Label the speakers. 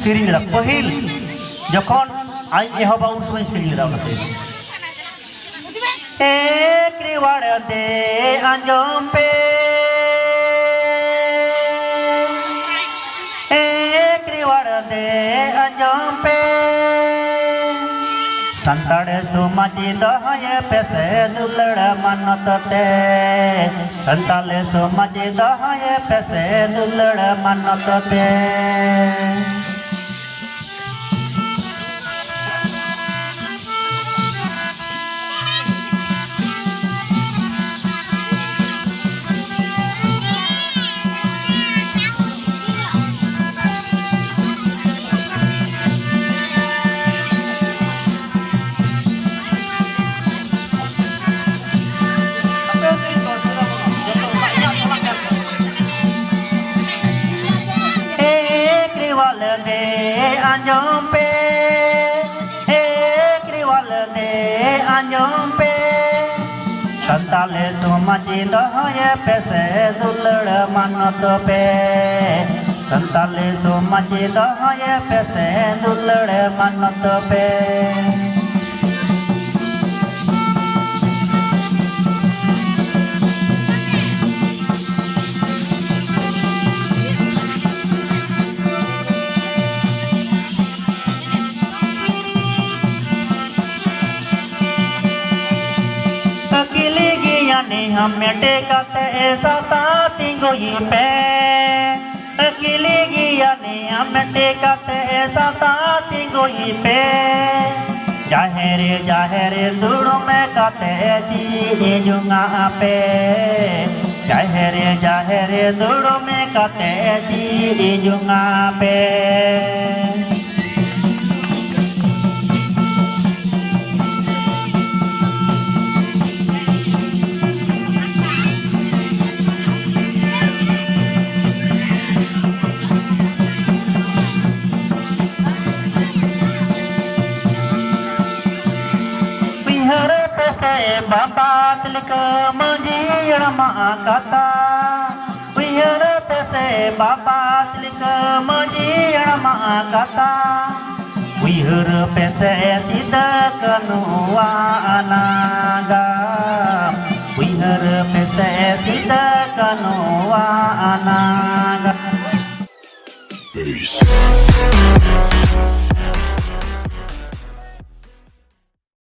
Speaker 1: सिरिंग रा पहिल जखन आई एहबा उन समय सिरिंग रा कते एक रिवाड़ दे अंजम पे एक रिवाड़ दे अंजम पे संताड़ सुमाजी दहाये पेसे दुलड़ मनतते संताले सुमाजी दहाये पेसे दुलड़ मनतते दे अंजम पे एक रिवाल दे अंजम पे संताले सुमाजी दहाये पेसे दुलड़ मनत पे संताले सुमाजी दहाये पेसे दुलड़ मनत पे हम टेकते सता तिंगोई पे अकेले गिया ने हम टेकते सता तिंगोई पे जाहेरे सुड़ में कते जी जुंगा पे जाहेरे सुड़ में कते जी जुंगा पे बाबा तिलक मंजीर कथा विहर पेसे बाबा तिलक मंजीर कथा विहर पेसे सिद कनुआ अनागा विहर पेसे सिद कनुआ अनागा।